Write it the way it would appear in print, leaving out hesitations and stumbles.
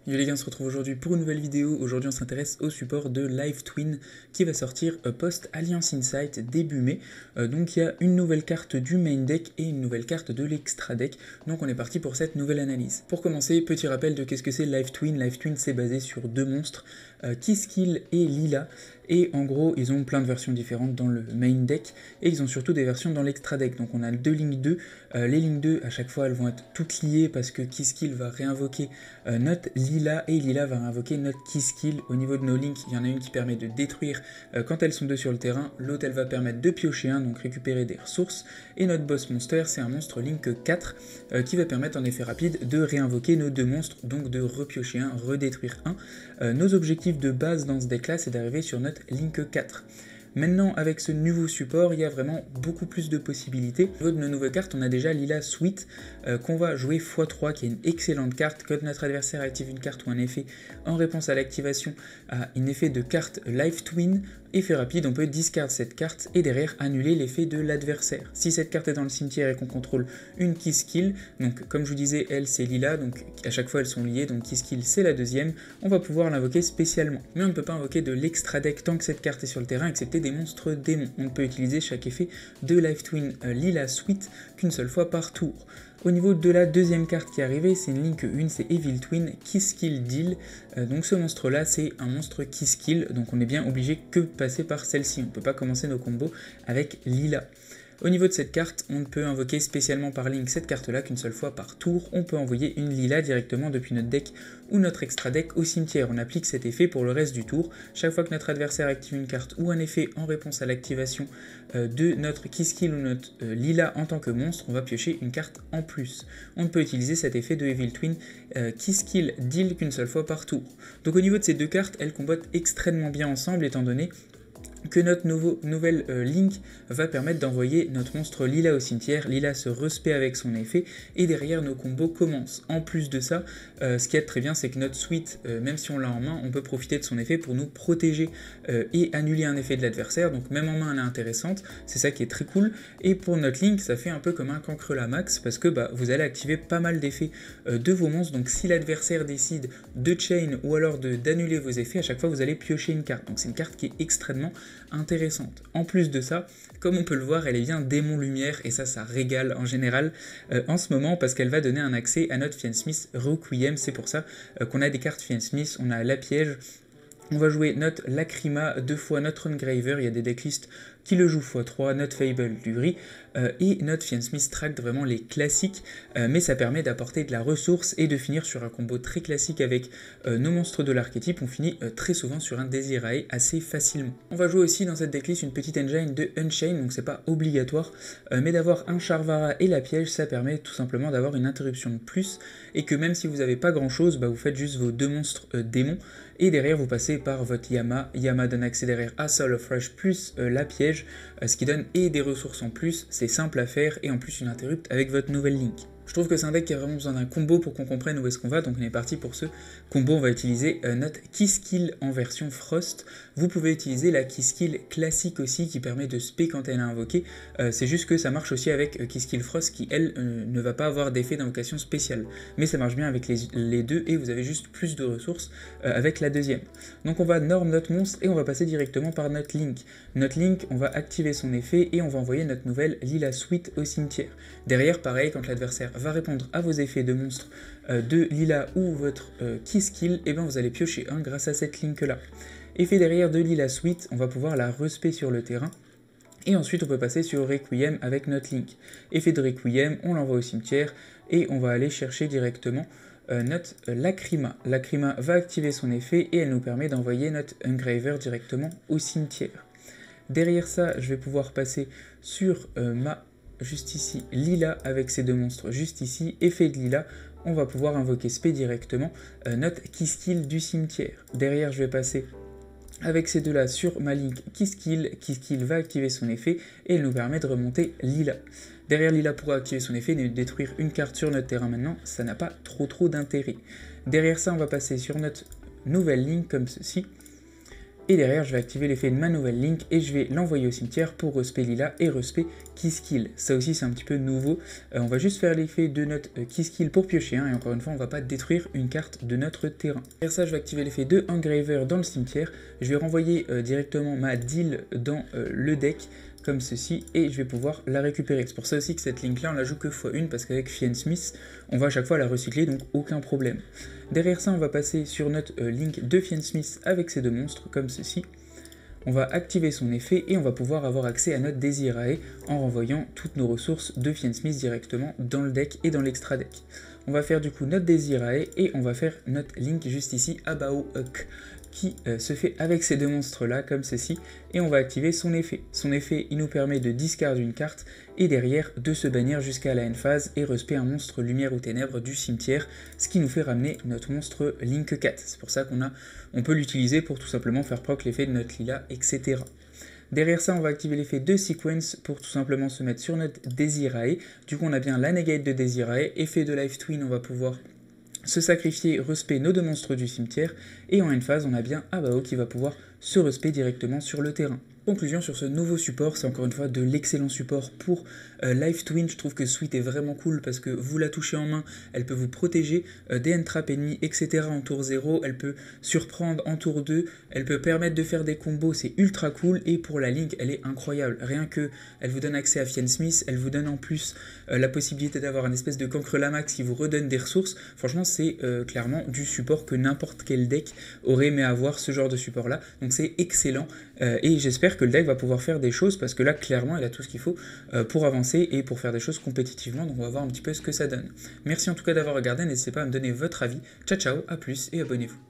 Yo les gars, on se retrouve aujourd'hui pour une nouvelle vidéo. Aujourd'hui on s'intéresse au support de LiveTwin qui va sortir post-Alliance Insight début mai. Donc il y a une nouvelle carte du main deck et une nouvelle carte de l'extra deck. Donc on est parti pour cette nouvelle analyse. Pour commencer, petit rappel de qu'est-ce que c'est LiveTwin. LiveTwin c'est basé sur deux monstres, Kiskill et Lila. Et en gros, ils ont plein de versions différentes dans le main deck et ils ont surtout des versions dans l'extra deck. Donc on a deux lignes 2. Les lignes 2, à chaque fois, elles vont être toutes liées parce que Kiskill va réinvoquer notre Lila et Lila va réinvoquer notre Kiskill. Au niveau de nos links, il y en a une qui permet de détruire quand elles sont deux sur le terrain. L'autre, elle va permettre de piocher un, donc récupérer des ressources. Et notre boss monster, c'est un monstre link 4 qui va permettre en effet rapide de réinvoquer nos deux monstres, donc de repiocher un, redétruire un. Nos objectifs de base dans ce deck-là, c'est d'arriver sur notre Link 4. Maintenant, avec ce nouveau support, il y a vraiment beaucoup plus de possibilités. Au niveau de nos nouvelles cartes, on a déjà Lila Sweet qu'on va jouer x3, qui est une excellente carte. Quand notre adversaire active une carte ou un effet en réponse à l'activation à un effet de carte LiveTwin, effet rapide, on peut discard cette carte et derrière annuler l'effet de l'adversaire. Si cette carte est dans le cimetière et qu'on contrôle une Kiskill, donc comme je vous disais, elle c'est Lila, donc à chaque fois elles sont liées, donc Kiskill c'est la deuxième, on va pouvoir l'invoquer spécialement. Mais on ne peut pas invoquer de l'extra deck tant que cette carte est sur le terrain, excepté des monstres démons. On ne peut utiliser chaque effet de LiveTwin Lila Sweet qu'une seule fois par tour. Au niveau de la deuxième carte qui est arrivée, c'est une Link 1, c'est Evil Twin Kiskill Deal. Donc ce monstre là, c'est un monstre Kiskill, donc on est bien obligé que de passer par celle-ci. On ne peut pas commencer nos combos avec Lila. Au niveau de cette carte, on ne peut invoquer spécialement par Link cette carte-là qu'une seule fois par tour. On peut envoyer une Lila directement depuis notre deck ou notre extra deck au cimetière. On applique cet effet pour le reste du tour. Chaque fois que notre adversaire active une carte ou un effet en réponse à l'activation de notre Kiskill ou notre Lila en tant que monstre, on va piocher une carte en plus. On ne peut utiliser cet effet de Evil Twin Kiskill Deal qu'une seule fois par tour. Donc au niveau de ces deux cartes, elles combattent extrêmement bien ensemble étant donné que notre nouvelle Link va permettre d'envoyer notre monstre Lila au cimetière. Lila se respect avec son effet et derrière nos combos commencent. En plus de ça, ce qui est très bien, c'est que notre Sweet, même si on l'a en main, on peut profiter de son effet pour nous protéger et annuler un effet de l'adversaire. Donc même en main, elle est intéressante, c'est ça qui est très cool. Et pour notre Link, ça fait un peu comme un Cancrela Max parce que vous allez activer pas mal d'effets de vos monstres. Donc si l'adversaire décide de chain ou alors d'annuler vos effets, à chaque fois vous allez piocher une carte. Donc c'est une carte qui est extrêmement intéressante. En plus de ça, comme on peut le voir, elle est bien démon lumière et ça régale en général en ce moment parce qu'elle va donner un accès à notre Fiend Smith Requiem. C'est pour ça qu'on a des cartes Fiend Smith, on a la piège. On va jouer notre Lacrima, deux fois notre Engraver, il y a des decklists qui le jouent x3, notre Fable du gris, et notre Fiend Smith Tract, vraiment les classiques, mais ça permet d'apporter de la ressource et de finir sur un combo très classique avec nos monstres de l'archétype. On finit très souvent sur un Desirae assez facilement. On va jouer aussi dans cette decklist une petite engine de Unchain, donc c'est pas obligatoire, mais d'avoir un Charvara et la piège, ça permet tout simplement d'avoir une interruption de plus, et que même si vous n'avez pas grand chose, vous faites juste vos deux monstres démons, et derrière vous passez par votre Yama. Yama donne accès derrière à Soul of Rush plus la piège, ce qui donne et des ressources en plus, c'est simple à faire, et en plus une interrupt avec votre nouvelle Link. Je trouve que c'est un deck qui a vraiment besoin d'un combo pour qu'on comprenne où est-ce qu'on va, donc on est parti pour ce combo. On va utiliser notre Kiskill en version Frost. Vous pouvez utiliser la Kiskill classique aussi qui permet de spé quand elle est invoquée. C'est juste que ça marche aussi avec Kiskill Frost qui elle ne va pas avoir d'effet d'invocation spécial. Mais ça marche bien avec les deux et vous avez juste plus de ressources avec la deuxième. Donc on va norm notre monstre et on va passer directement par notre Link. Notre Link, on va activer son effet et on va envoyer notre nouvelle Lila Sweet au cimetière. Derrière, pareil, quand l'adversaire va répondre à vos effets de monstre de Lila ou votre Kiskill, et vous allez piocher un grâce à cette Link là. Effet derrière de Lila Sweet, on va pouvoir la respect sur le terrain. Et ensuite on peut passer sur Requiem avec notre Link. Effet de Requiem, on l'envoie au cimetière et on va aller chercher directement notre Lacrima. Lacrima va activer son effet et elle nous permet d'envoyer notre Engraver directement au cimetière. Derrière ça, je vais pouvoir passer sur juste ici, Lila avec ces deux monstres juste ici, effet de Lila, on va pouvoir invoquer spé directement notre Kiskill du cimetière. Derrière, je vais passer avec ces deux-là sur ma Link Kiskill. Kiskill va activer son effet et elle nous permet de remonter Lila. Derrière, Lila pourra activer son effet et détruire une carte sur notre terrain maintenant, ça n'a pas trop d'intérêt. Derrière ça, on va passer sur notre nouvelle Link comme ceci. Et derrière, je vais activer l'effet de ma nouvelle link et je vais l'envoyer au cimetière pour respect Lila et respect Keyskill. Ça aussi, c'est un petit peu nouveau. On va juste faire l'effet de notre Keyskill pour piocher, et encore une fois, on ne va pas détruire une carte de notre terrain. Derrière ça, je vais activer l'effet de Engraver dans le cimetière. Je vais renvoyer directement ma deal dans le deck, comme ceci, et je vais pouvoir la récupérer. C'est pour ça aussi que cette link là on la joue que x1 parce qu'avec Fiennesmith on va à chaque fois la recycler, donc aucun problème. Derrière ça on va passer sur notre link de Fiennesmith avec ces deux monstres comme ceci. On va activer son effet et on va pouvoir avoir accès à notre Desirae en renvoyant toutes nos ressources de Fiennesmith directement dans le deck et dans l'extra deck. On va faire du coup notre Desirae et on va faire notre link juste ici Abao Huk, qui se fait avec ces deux monstres là comme ceci, et on va activer son effet. Son effet il nous permet de discard une carte et derrière de se bannir jusqu'à la end phase et respect un monstre lumière ou ténèbres du cimetière, ce qui nous fait ramener notre monstre Link 4. C'est pour ça on peut l'utiliser pour tout simplement faire proc l'effet de notre Lila, etc. Derrière ça, on va activer l'effet de Sequence pour tout simplement se mettre sur notre Desirae. Du coup, on a bien la negate de Desirae, effet de Life Twin, on va pouvoir se sacrifier, respect nos deux monstres du cimetière, et en end phase, on a bien Abao qui va pouvoir se respect directement sur le terrain. Conclusion sur ce nouveau support, c'est encore une fois de l'excellent support pour Life Twin. Je trouve que Sweet est vraiment cool parce que vous la touchez en main, elle peut vous protéger des end-trap ennemis, etc. en tour 0, elle peut surprendre en tour 2, elle peut permettre de faire des combos, c'est ultra cool, et pour la Link, elle est incroyable. Rien que elle vous donne accès à Fiennesmith, elle vous donne en plus la possibilité d'avoir un espèce de Cancre Lamax qui vous redonne des ressources. Franchement, c'est clairement du support que n'importe quel deck aurait aimé avoir, ce genre de support là, donc c'est excellent, et j'espère que le deck va pouvoir faire des choses parce que là clairement il a tout ce qu'il faut pour avancer et pour faire des choses compétitivement, donc on va voir un petit peu ce que ça donne. Merci en tout cas d'avoir regardé, n'hésitez pas à me donner votre avis. Ciao ciao, à plus et abonnez-vous.